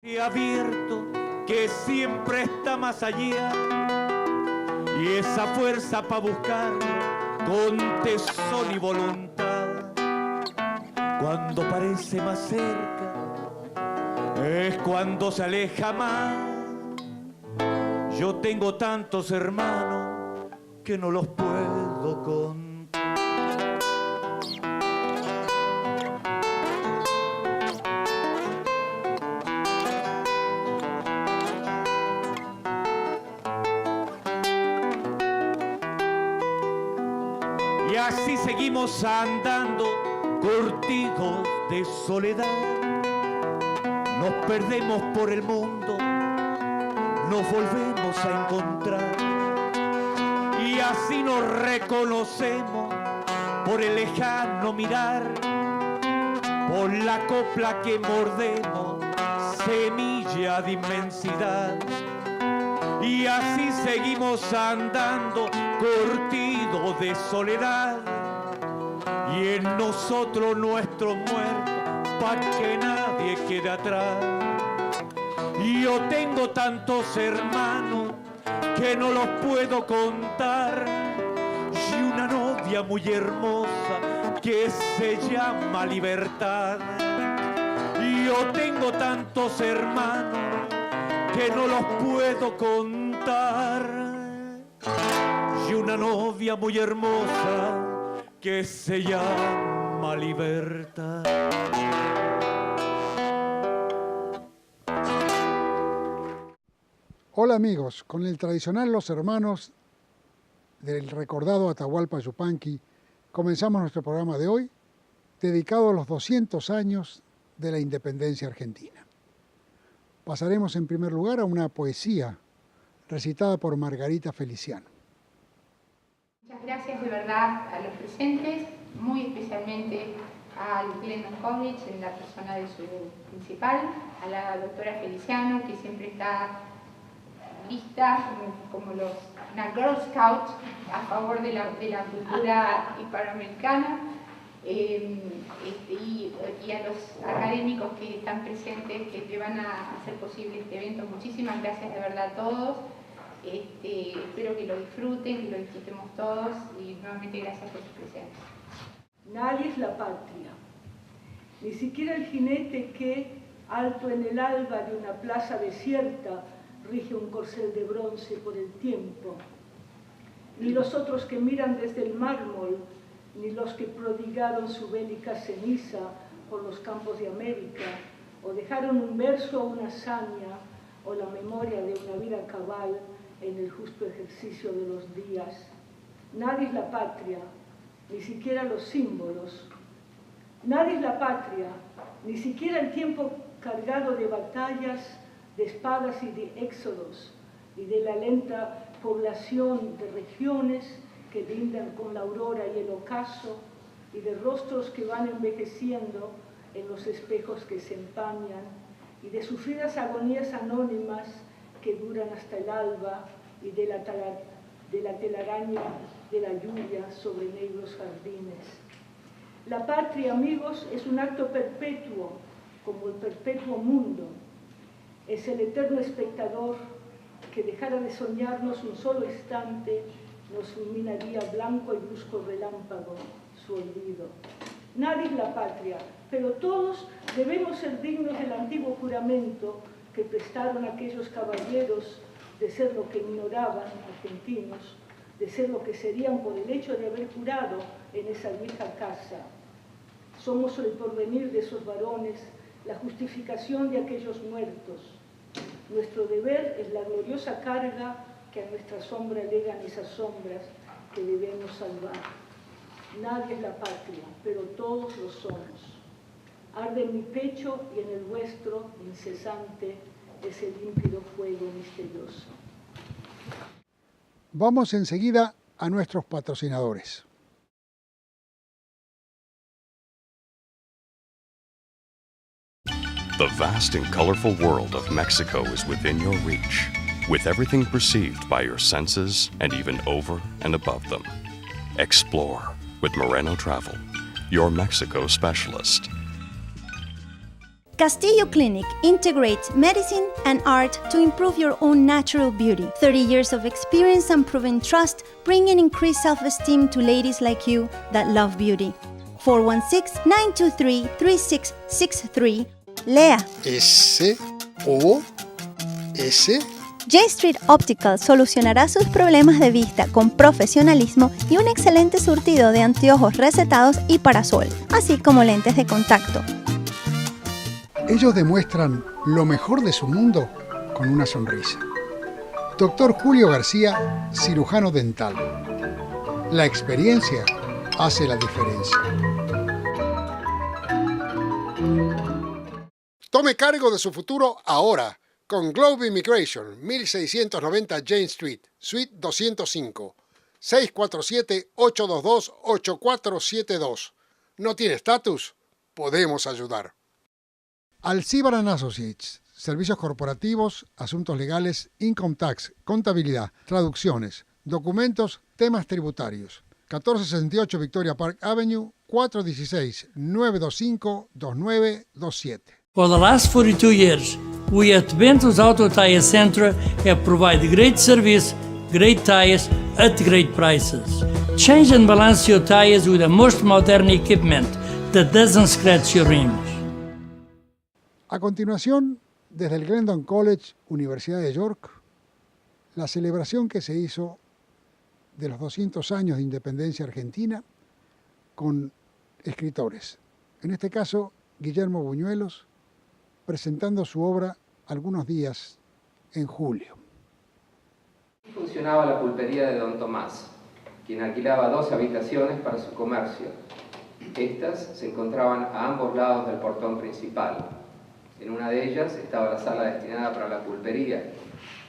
He abierto que siempre está más allá y esa fuerza para buscarlo con tesón y voluntad. Cuando parece más cerca es cuando se aleja más. Yo tengo tantos hermanos que no los puedo contar. Y así seguimos andando, curtidos de soledad. Nos perdemos por el mundo, nos volvemos a encontrar. Y así nos reconocemos por el lejano mirar, por la copla que mordemos, semilla de inmensidad. Y así seguimos andando, curtido de soledad, y en nosotros nuestros muertos, pa' que nadie quede atrás. Y yo tengo tantos hermanos que no los puedo contar, y una novia muy hermosa que se llama Libertad. Y yo tengo tantos hermanos que no los puedo contar, y una novia muy hermosa que se llama Libertad. Hola amigos, con el tradicional Los Hermanos del recordado Atahualpa Yupanqui, comenzamos nuestro programa de hoy, dedicado a los 200 años de la independencia argentina. Pasaremos en primer lugar a una poesía recitada por Margarita Feliciano. Muchas gracias de verdad a los presentes, muy especialmente al Glenn College en la persona de su principal, a la doctora Feliciano, que siempre está lista como una Girl Scout a favor de la cultura hispanoamericana. Y a los académicos que están presentes, que van a hacer posible este evento. Muchísimas gracias de verdad a todos. Espero que lo disfruten, que lo disfrutemos todos, y nuevamente gracias por su presencia. Nadie es la patria, ni siquiera el jinete que, alto en el alba de una plaza desierta, rige un corcel de bronce por el tiempo, ni los otros que miran desde el mármol, ni los que prodigaron su bélica ceniza por los campos de América, o dejaron un verso o una hazaña, o la memoria de una vida cabal en el justo ejercicio de los días. Nadie es la patria, ni siquiera los símbolos. Nadie es la patria, ni siquiera el tiempo cargado de batallas, de espadas y de éxodos, y de la lenta población de regiones que lindan con la aurora y el ocaso, y de rostros que van envejeciendo en los espejos que se empañan, y de sufridas agonías anónimas que duran hasta el alba, y de la telaraña de la lluvia sobre negros jardines. La patria, amigos, es un acto perpetuo, como el perpetuo mundo. Es el eterno espectador que dejara de soñarnos un solo instante, nos fulminaría blanco y brusco relámpago su olvido. Nadie es la patria, pero todos debemos ser dignos del antiguo juramento que prestaron aquellos caballeros de ser lo que ignoraban, argentinos, de ser lo que serían por el hecho de haber jurado en esa vieja casa. Somos el porvenir de esos varones, la justificación de aquellos muertos. Nuestro deber es la gloriosa carga que a nuestra sombra legan esas sombras que debemos salvar. Nadie es la patria, pero todos lo somos. Arde en mi pecho y en el vuestro, incesante, ese límpido fuego misterioso. Vamos enseguida a nuestros patrocinadores. The vast and colorful world of Mexico is within your reach, with everything perceived by your senses and even over and above them. Explore with Moreno Travel, your Mexico specialist. Castillo Clinic integrates medicine and art to improve your own natural beauty. 30 years of experience and proven trust, bringing increased self-esteem to ladies like you that love beauty. 416-923-3663. Lea. S-O-S. J Street Optical solucionará sus problemas de vista con profesionalismo y un excelente surtido de anteojos recetados y para sol, así como lentes de contacto. Ellos demuestran lo mejor de su mundo con una sonrisa. Dr. Julio García, cirujano dental. La experiencia hace la diferencia. Tome cargo de su futuro ahora con Globe Immigration, 1690 Jane Street, Suite 205, 647-822-8472. ¿No tiene estatus? Podemos ayudar. Alcibar & Associates, servicios corporativos, asuntos legales, income tax, contabilidad, traducciones, documentos, temas tributarios. 1468 Victoria Park Avenue, 416-925-2927. For the last 42 years, we at Bento's Auto Tire Center have provided great service, great tires at great prices. Change and balance your tires with the most modern equipment that doesn't scratch your rims. A continuación, desde el Glendon College, Universidad de York, la celebración que se hizo de los 200 años de independencia argentina con escritores. En este caso, Guillermo Buñuelos, presentando su obra Algunos días en julio. Funcionaba la pulpería de Don Tomás, quien alquilaba 2 habitaciones para su comercio. Estas se encontraban a ambos lados del portón principal. En una de ellas estaba la sala destinada para la pulpería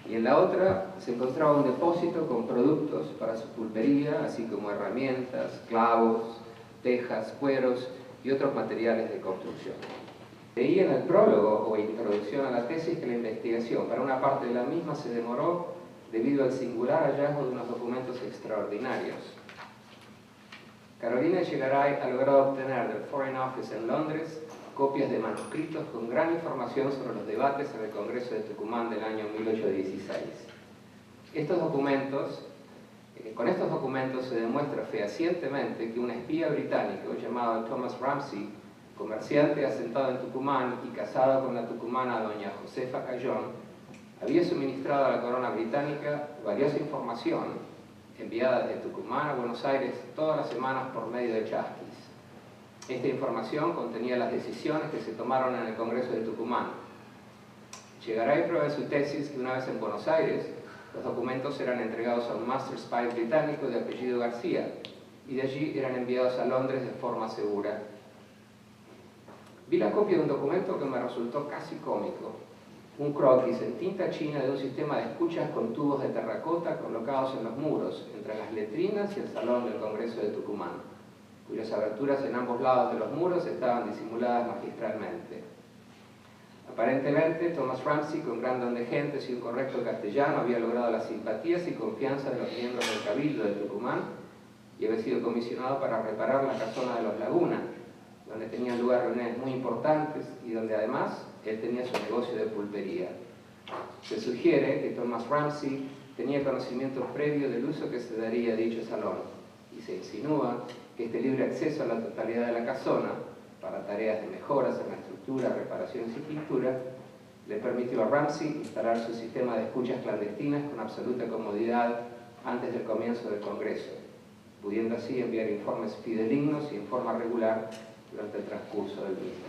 y en la otra se encontraba un depósito con productos para su pulpería, así como herramientas, clavos, tejas, cueros y otros materiales de construcción. Leí en el prólogo o introducción a la tesis que la investigación para una parte de la misma se demoró debido al singular hallazgo de unos documentos extraordinarios. Carolina Echegaray ha logrado obtener del Foreign Office en Londres copias de manuscritos con gran información sobre los debates en el Congreso de Tucumán del año 1816. Con estos documentos se demuestra fehacientemente que un espía británico llamado Thomas Ramsey, comerciante asentado en Tucumán y casado con la tucumana doña Josefa Cayón, había suministrado a la corona británica valiosa información enviada desde Tucumán a Buenos Aires todas las semanas por medio de chasquis. Esta información contenía las decisiones que se tomaron en el Congreso de Tucumán. Echegaray prueba en su tesis que una vez en Buenos Aires, los documentos eran entregados a un master spy británico de apellido García y de allí eran enviados a Londres de forma segura. Vi la copia de un documento que me resultó casi cómico. Un croquis en tinta china de un sistema de escuchas con tubos de terracota colocados en los muros, entre las letrinas y el salón del Congreso de Tucumán, cuyas aberturas en ambos lados de los muros estaban disimuladas magistralmente. Aparentemente, Thomas Ramsey, con gran don de gentes y un correcto castellano, había logrado las simpatías y confianza de los miembros del Cabildo de Tucumán y había sido comisionado para reparar la casona de los Laguna, donde tenían lugar reuniones muy importantes y donde además él tenía su negocio de pulpería. Se sugiere que Thomas Ramsey tenía conocimiento previo del uso que se daría a dicho salón y se insinúa que este libre acceso a la totalidad de la casona para tareas de mejoras en la estructura, reparaciones y pintura le permitió a Ramsey instalar su sistema de escuchas clandestinas con absoluta comodidad antes del comienzo del Congreso, pudiendo así enviar informes fidedignos y en forma regular durante el transcurso del mismo.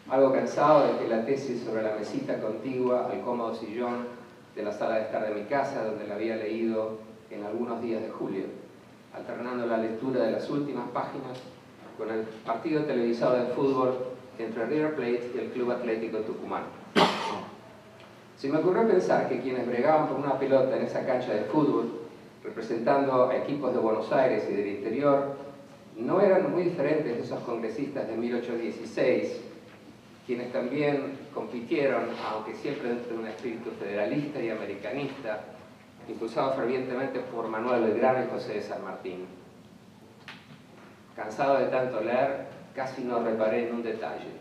Algo cansado de que la tesis sobre la mesita contigua al cómodo sillón de la sala de estar de mi casa, donde la había leído en algunos días de julio, alternando la lectura de las últimas páginas con el partido televisado de fútbol entre River Plate y el Club Atlético Tucumán. Se me ocurrió pensar que quienes bregaban por una pelota en esa cancha de fútbol, representando a equipos de Buenos Aires y del interior, no eran muy diferentes de esos congresistas de 1816, quienes también compitieron, aunque siempre dentro de un espíritu federalista y americanista, impulsado fervientemente por Manuel Belgrano y José de San Martín. Cansado de tanto leer, casi no reparé en un detalle.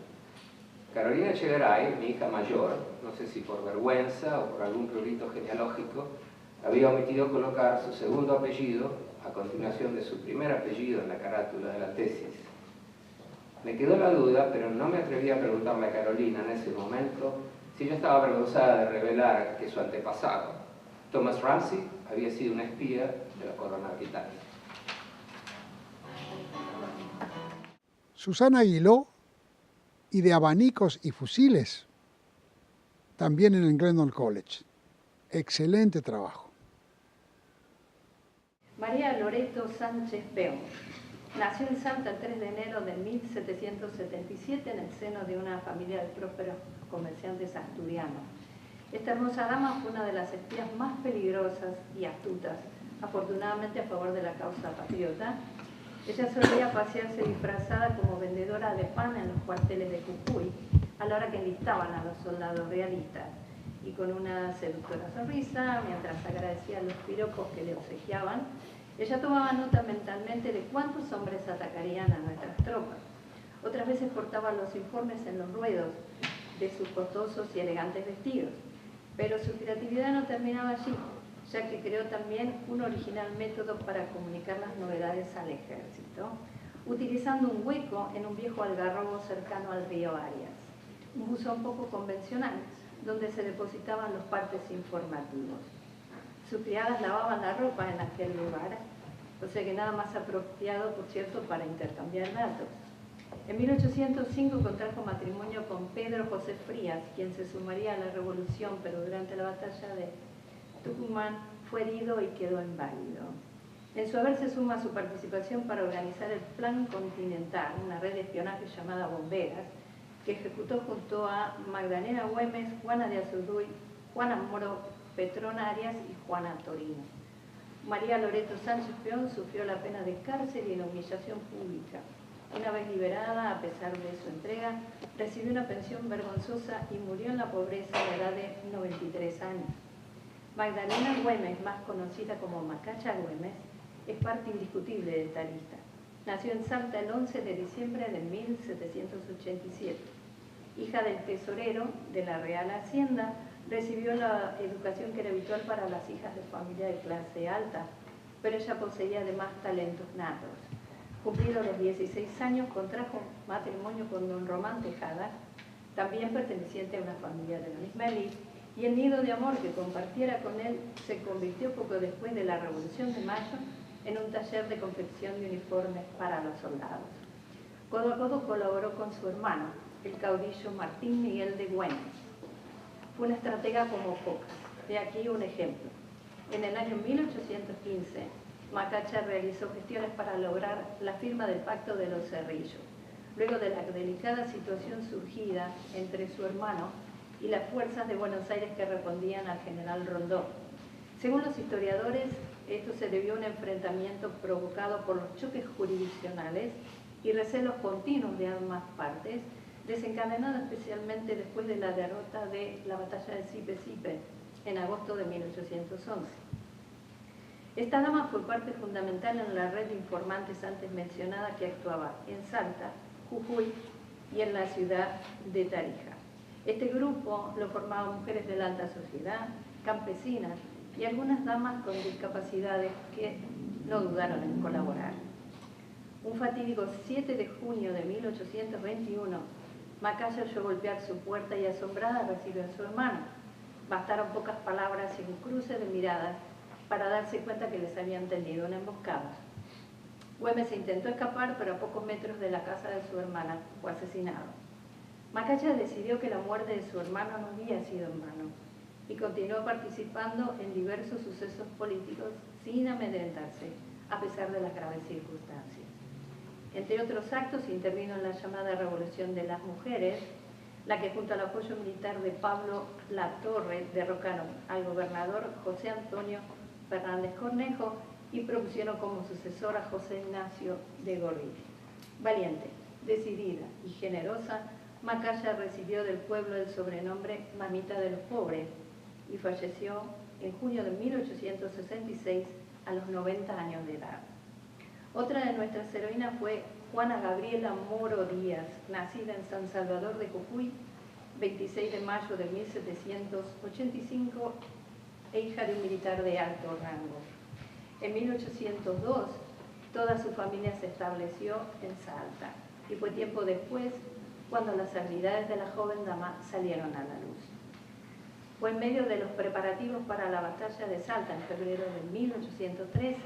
Carolina Echegaray, mi hija mayor, no sé si por vergüenza o por algún prurito genealógico, había omitido colocar su segundo apellido a continuación de su primer apellido en la carátula de la tesis. Me quedó la duda, pero no me atreví a preguntarle a Carolina en ese momento si ella estaba avergonzada de revelar que su antepasado, Thomas Ramsey, había sido un espía de la corona británica. Susana Aguiló, y de abanicos y fusiles, también en el Glendon College. Excelente trabajo. María Loreto Sánchez Peón nació en Salta el 3 de enero de 1777 en el seno de una familia de prósperos comerciantes asturianos. Esta hermosa dama fue una de las espías más peligrosas y astutas, afortunadamente a favor de la causa patriota. Ella solía pasearse disfrazada como vendedora de pan en los cuarteles de Jujuy, a la hora que enlistaban a los soldados realistas, y con una seductora sonrisa, mientras agradecía los piropos que le obsequiaban, ella tomaba nota mentalmente de cuántos hombres atacarían a nuestras tropas. Otras veces portaba los informes en los ruedos de sus costosos y elegantes vestidos, pero su creatividad no terminaba allí, ya que creó también un original método para comunicar las novedades al ejército, utilizando un hueco en un viejo algarrobo cercano al río Arias, un buzón poco convencional, donde se depositaban los partes informativos. Sus criadas lavaban la ropa en aquel lugar, o sea que nada más apropiado, por cierto, para intercambiar datos. En 1805 contrajo matrimonio con Pedro José Frías, quien se sumaría a la revolución, pero durante la batalla de Tucumán fue herido y quedó inválido. En su haber se suma su participación para organizar el Plan Continental, una red de espionaje llamada Bomberas, que ejecutó junto a Magdalena Güemes, Juana de Azurduy, Juana Moro, Petrona Arias y Juana Torino. María Loreto Sánchez Peón sufrió la pena de cárcel y la humillación pública. Una vez liberada, a pesar de su entrega, recibió una pensión vergonzosa y murió en la pobreza a la edad de 93 años. Magdalena Güemes, más conocida como Macacha Güemes, es parte indiscutible de esta lista. Nació en Salta el 11 de diciembre de 1787. Hija del tesorero de la Real Hacienda, recibió la educación que era habitual para las hijas de familia de clase alta, pero ella poseía además talentos natos. Cumplidos los 16 años, contrajo matrimonio con don Román Tejada, también perteneciente a una familia de la misma élite, y el nido de amor que compartiera con él se convirtió poco después de la Revolución de Mayo en un taller de confección de uniformes para los soldados. Codo a codo colaboró con su hermano, el caudillo Martín Miguel de Güemes. Fue una estratega como pocas. De aquí un ejemplo. En el año 1815, Macacha realizó gestiones para lograr la firma del Pacto de los Cerrillos, luego de la delicada situación surgida entre su hermano y las fuerzas de Buenos Aires que respondían al general Rondón. Según los historiadores, esto se debió a un enfrentamiento provocado por los choques jurisdiccionales y recelos continuos de ambas partes, desencadenado especialmente después de la derrota de la batalla de Sipe-Sipe en agosto de 1811. Esta dama fue parte fundamental en la red de informantes antes mencionada que actuaba en Salta, Jujuy y en la ciudad de Tarija. Este grupo lo formaban mujeres de la alta sociedad, campesinas y algunas damas con discapacidades que no dudaron en colaborar. Un fatídico 7 de junio de 1821, Macacha oyó golpear su puerta y asombrada recibió a su hermano. Bastaron pocas palabras y un cruce de miradas para darse cuenta que les habían tendido una emboscada. Güemes intentó escapar, pero a pocos metros de la casa de su hermana fue asesinado. Macacha decidió que la muerte de su hermano no había sido en vano y continuó participando en diversos sucesos políticos sin amedrentarse, a pesar de las graves circunstancias. Entre otros actos, intervino en la llamada Revolución de las Mujeres, la que junto al apoyo militar de Pablo Latorre derrocaron al gobernador José Antonio Fernández Cornejo y propusieron como sucesor a José Ignacio de Gorriti. Valiente, decidida y generosa, Macacha recibió del pueblo el sobrenombre Mamita de los Pobres y falleció en junio de 1866 a los 90 años de edad. Otra de nuestras heroínas fue Juana Gabriela Moro Díaz, nacida en San Salvador de Jujuy 26 de mayo de 1785, e hija de un militar de alto rango. En 1802, toda su familia se estableció en Salta, y fue tiempo después cuando las habilidades de la joven dama salieron a la luz. Fue en medio de los preparativos para la batalla de Salta en febrero de 1813,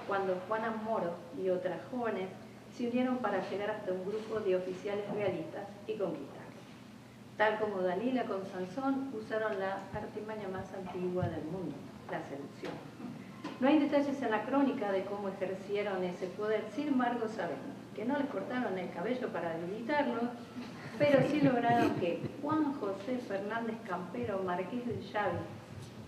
cuando Juana Moro y otras jóvenes se unieron para llegar hasta un grupo de oficiales realistas y conquistarlo. Tal como Dalila con Sansón, usaron la artimaña más antigua del mundo, la seducción. No hay detalles en la crónica de cómo ejercieron ese poder, sin embargo sabemos que no les cortaron el cabello para debilitarlo, pero sí lograron que Juan José Fernández Campero, marqués de Llavi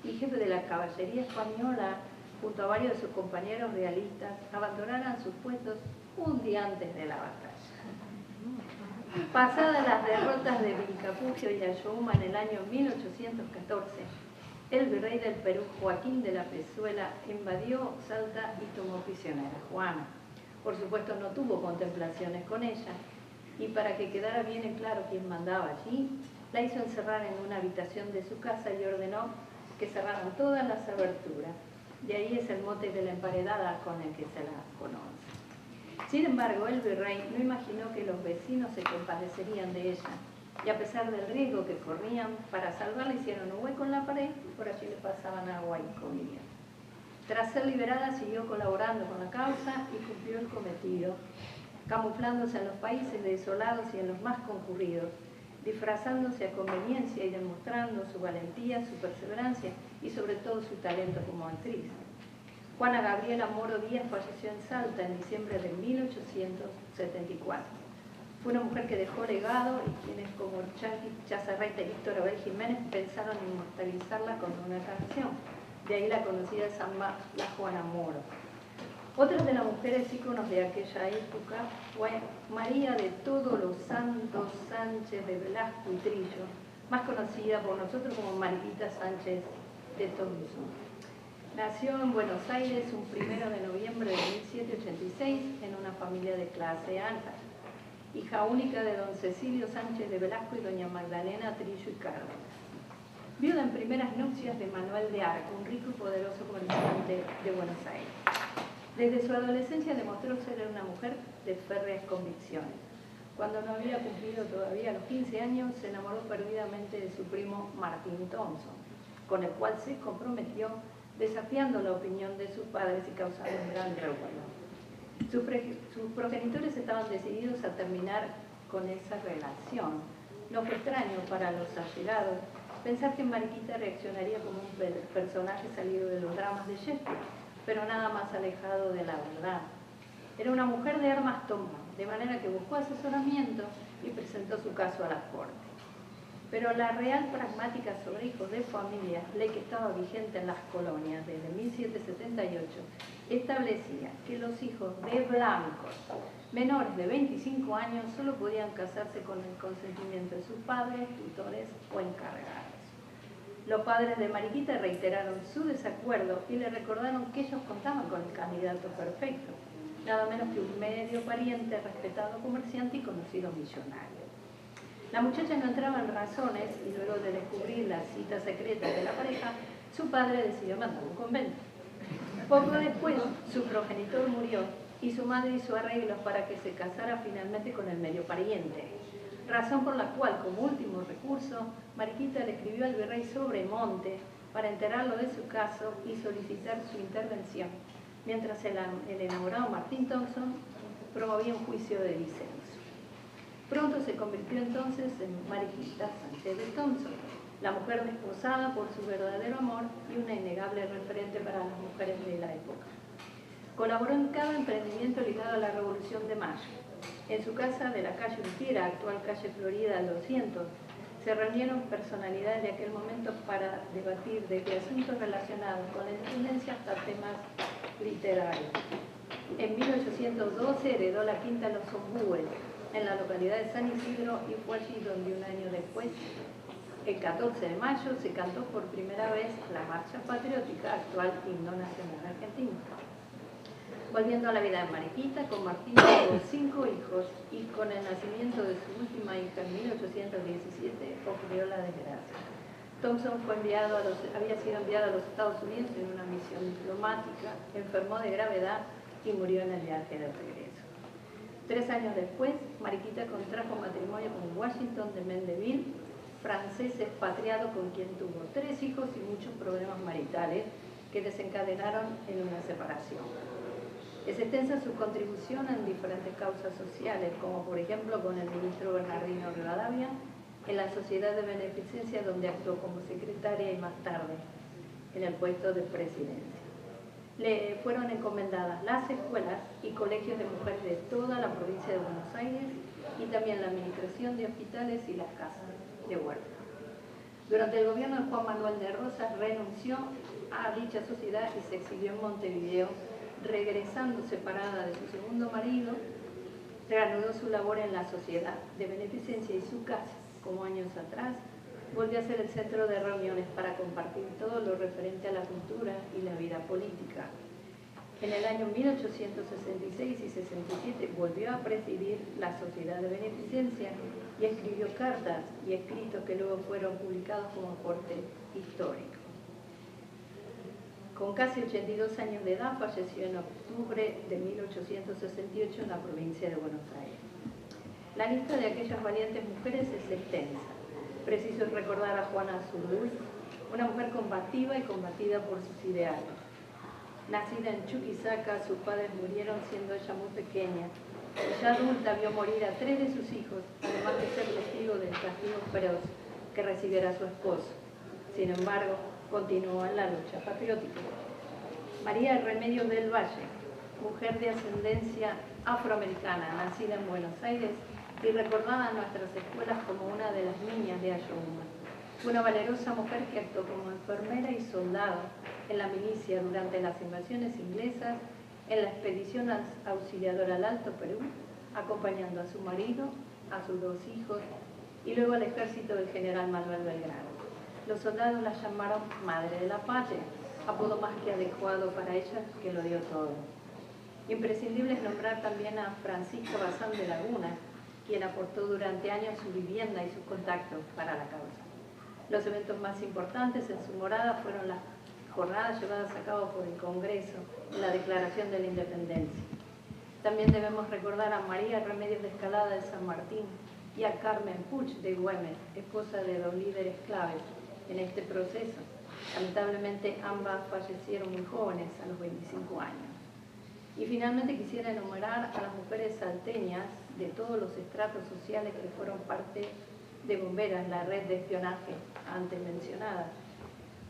y jefe de la caballería española, junto a varios de sus compañeros realistas, abandonaran sus puestos un día antes de la batalla. Pasadas las derrotas de Vilcapugio y Ayohuma en el año 1814, el virrey del Perú, Joaquín de la Pezuela, invadió Salta y tomó prisionera a Juana. Por supuesto no tuvo contemplaciones con ella, y para que quedara bien en claro quién mandaba allí, la hizo encerrar en una habitación de su casa y ordenó que cerraran todas las aberturas. De ahí es el mote de la emparedada con el que se la conoce. Sin embargo, el virrey no imaginó que los vecinos se compadecerían de ella, y a pesar del riesgo que corrían, para salvarla hicieron un hueco en la pared y por allí le pasaban agua y comida. Tras ser liberada, siguió colaborando con la causa y cumplió el cometido, camuflándose en los países desolados y en los más concurridos, disfrazándose a conveniencia y demostrando su valentía, su perseverancia y sobre todo su talento como actriz. Juana Gabriela Moro Díaz falleció en Salta en diciembre de 1874. Fue una mujer que dejó legado y quienes como Charqui Chazarreta y Víctor Abel Jiménez pensaron inmortalizarla con una canción. De ahí la conocida samba La Juana Moro. Otra de las mujeres íconos de aquella época fue María de Todos los Santos Sánchez de Velasco y Trillo, más conocida por nosotros como Mariquita Sánchez de Thompson. Nació en Buenos Aires un 1 de noviembre de 1786 en una familia de clase alta, hija única de don Cecilio Sánchez de Velasco y doña Magdalena Trillo y Cárdenas. Viuda en primeras nupcias de Manuel de Arco, un rico y poderoso comerciante de Buenos Aires. Desde su adolescencia demostró ser una mujer de férreas convicciones. Cuando no había cumplido todavía los 15 años, se enamoró perdidamente de su primo Martín Thompson, con el cual se comprometió, desafiando la opinión de sus padres y causando un gran revuelo. Sus progenitores estaban decididos a terminar con esa relación. No fue extraño para los allegados pensar que Mariquita reaccionaría como un personaje salido de los dramas de Shakespeare, pero nada más alejado de la verdad. Era una mujer de armas tomar, de manera que buscó asesoramiento y presentó su caso a la corte. Pero la Real Pragmática sobre Hijos de Familia, ley que estaba vigente en las colonias desde 1778, establecía que los hijos de blancos menores de 25 años solo podían casarse con el consentimiento de sus padres, tutores o encargados. Los padres de Mariquita reiteraron su desacuerdo y le recordaron que ellos contaban con el candidato perfecto, nada menos que un medio pariente, respetado comerciante y conocido millonario. La muchacha no entraba en razones y luego de descubrir la cita secreta de la pareja, su padre decidió mandar un convento. Poco después, su progenitor murió y su madre hizo arreglos para que se casara finalmente con el medio pariente, razón por la cual, como último recurso, Mariquita le escribió al virrey Sobremonte para enterarlo de su caso y solicitar su intervención, mientras el enamorado Martín Thompson promovía un juicio de disenso. Pronto se convirtió entonces en Mariquita Sánchez de Thompson, la mujer desposada por su verdadero amor y una innegable referente para las mujeres de la época. Colaboró en cada emprendimiento ligado a la Revolución de Mayo. En su casa de la calle Urquiera, actual calle Florida al 200, se reunieron personalidades de aquel momento para debatir desde asuntos relacionados con la independencia hasta temas literarios. En 1812 heredó la quinta Los Ombúes, en la localidad de San Isidro, y fue allí donde un año después, el 14 de mayo, se cantó por primera vez la marcha patriótica, actual himno nacional argentino. Volviendo a la vida de Mariquita, con Martín tuvo 5 hijos y con el nacimiento de su última hija en 1817 ocurrió la desgracia. Thompson había sido enviado a los Estados Unidos en una misión diplomática, enfermó de gravedad y murió en el viaje de regreso. 3 años después, Mariquita contrajo matrimonio con Washington de Mendeville, francés expatriado con quien tuvo 3 hijos y muchos problemas maritales que desencadenaron en una separación. Es extensa su contribución en diferentes causas sociales, como por ejemplo con el ministro Bernardino Rivadavia, en la Sociedad de Beneficencia, donde actuó como secretaria y más tarde en el puesto de presidencia. Le fueron encomendadas las escuelas y colegios de mujeres de toda la provincia de Buenos Aires y también la administración de hospitales y las casas de huerta. Durante el gobierno de Juan Manuel de Rosas renunció a dicha sociedad y se exilió en Montevideo, regresando separada de su segundo marido, reanudó su labor en la Sociedad de Beneficencia y su casa, como años atrás, volvió a ser el centro de reuniones para compartir todo lo referente a la cultura y la vida política. En el año 1866 y 67 volvió a presidir la Sociedad de Beneficencia y escribió cartas y escritos que luego fueron publicados como aporte histórico. Con casi 82 años de edad falleció en octubre de 1868 en la provincia de Buenos Aires. La lista de aquellas valientes mujeres es extensa. Preciso recordar a Juana Zurduy, una mujer combativa y combatida por sus ideales. Nacida en Chuquisaca, sus padres murieron siendo ella muy pequeña. Ya adulta vio morir a 3 de sus hijos, además de ser testigo del castigo feroz que recibiera su esposo. Sin embargo, continuó en la lucha patriótica. María Remedios del Valle, mujer de ascendencia afroamericana, nacida en Buenos Aires y recordada en nuestras escuelas como una de las niñas de Ayohuma. Fue una valerosa mujer que actuó como enfermera y soldado en la milicia durante las invasiones inglesas, en la expedición auxiliadora al Alto Perú, acompañando a su marido, a sus 2 hijos y luego al ejército del general Manuel Belgrano. Los soldados la llamaron Madre de la Patria, apodo más que adecuado para ella, que lo dio todo. Imprescindible es nombrar también a Francisca Bazán de Laguna, quien aportó durante años su vivienda y sus contactos para la causa. Los eventos más importantes en su morada fueron las jornadas llevadas a cabo por el Congreso en la Declaración de la Independencia. También debemos recordar a María Remedios de Escalada de San Martín y a Carmen Puch de Güemes, esposa de 2 líderes claves en este proceso. Lamentablemente ambas fallecieron muy jóvenes, a los 25 años. Y finalmente quisiera enumerar a las mujeres salteñas de todos los estratos sociales que fueron parte de Bomberas, la red de espionaje antes mencionada.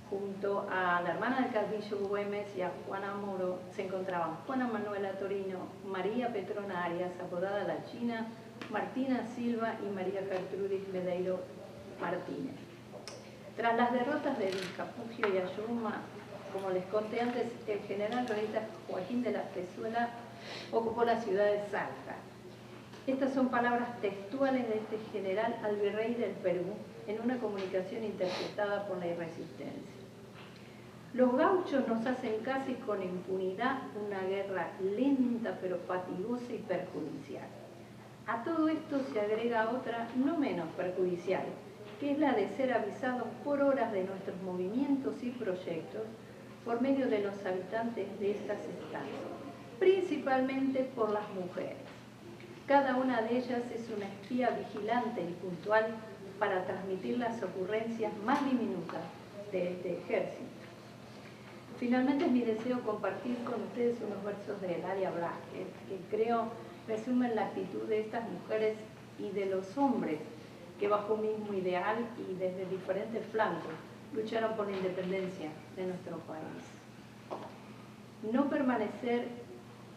Junto a la hermana del Caudillo Güemes y a Juana Moro se encontraban Juana Manuela Torino, María Petrona Arias, apodada La China, Martina Silva y María Gertrudis Medeiro Martínez. Tras las derrotas de Vilcapugio y Ayohuma, como les conté antes, el general realista Joaquín de la Pezuela ocupó la ciudad de Salta. Estas son palabras textuales de este general al virrey del Perú en una comunicación interpretada por la irresistencia. Los gauchos nos hacen casi con impunidad una guerra lenta pero fatigosa y perjudicial. A todo esto se agrega otra no menos perjudicial, que es la de ser avisados por horas de nuestros movimientos y proyectos por medio de los habitantes de estas estancias, principalmente por las mujeres. Cada una de ellas es una espía vigilante y puntual para transmitir las ocurrencias más diminutas de este ejército. Finalmente es mi deseo compartir con ustedes unos versos de Eladia Blasquez, que creo resumen la actitud de estas mujeres y de los hombres que bajo un mismo ideal y desde diferentes flancos lucharon por la independencia de nuestro país. No permanecer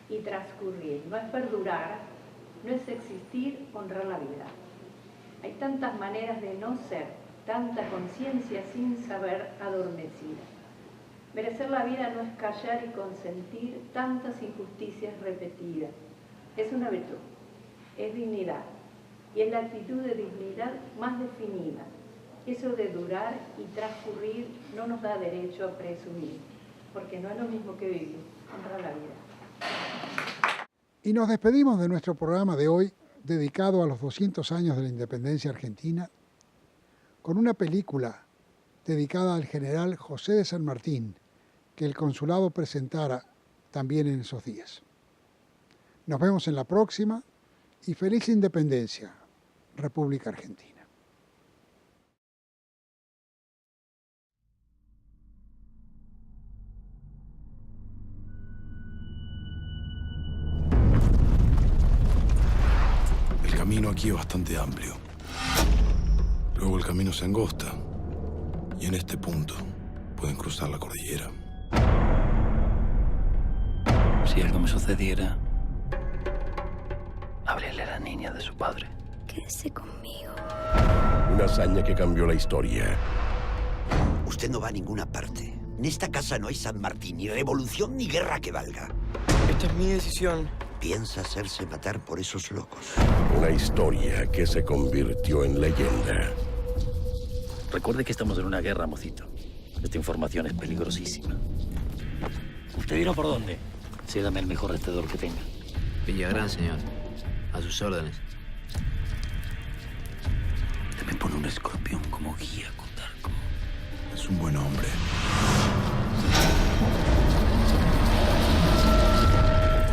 y transcurrir, no es perdurar, no es existir, honrar la vida. Hay tantas maneras de no ser, tanta conciencia sin saber adormecida. Merecer la vida no es callar y consentir tantas injusticias repetidas. Es una virtud, es dignidad, y es la actitud de dignidad más definida. Eso de durar y transcurrir no nos da derecho a presumir, porque no es lo mismo que vivir, honrar la vida. Y nos despedimos de nuestro programa de hoy, dedicado a los 200 años de la independencia argentina, con una película dedicada al general José de San Martín, que el consulado presentara también en esos días. Nos vemos en la próxima y feliz independencia, República Argentina. El camino aquí es bastante amplio. Luego el camino se angosta. Y en este punto pueden cruzar la cordillera. Si algo me sucediera, háblele a la niña de su padre. Quédese conmigo. Una hazaña que cambió la historia. Usted no va a ninguna parte. En esta casa no hay San Martín, ni revolución, ni guerra que valga. Esta es mi decisión. Piensa hacerse matar por esos locos. Una historia que se convirtió en leyenda. Recuerde que estamos en una guerra, mocito. Esta información es peligrosísima. ¿Usted dirá por dónde? Sígame el mejor rastreador que tenga. Villagrán, señor. A sus órdenes. Usted me pone un escorpión como guía, Condarco. Es un buen hombre.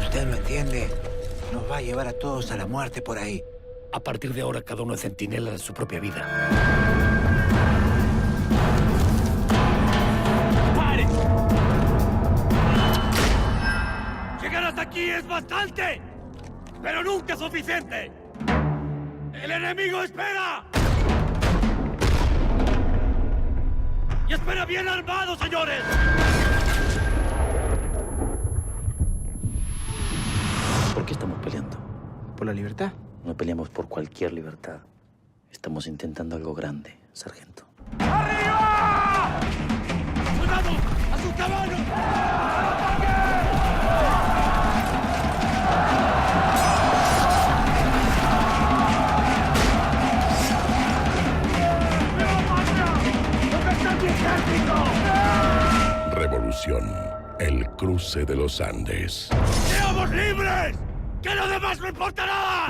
¿Usted lo entiende? Nos va a llevar a todos a la muerte por ahí. A partir de ahora, cada uno es centinela de su propia vida. ¡Pare! Llegar hasta aquí es bastante, pero nunca suficiente. ¡El enemigo espera! ¡Y espera bien armado, señores! ¿Por qué estamos peleando? ¿Por la libertad? No peleamos por cualquier libertad. Estamos intentando algo grande, sargento. ¡Arriba! ¡Soldado! ¡A sus caballos! Revolución. El cruce de los Andes. ¡Seamos libres! ¡Que lo demás no importa nada!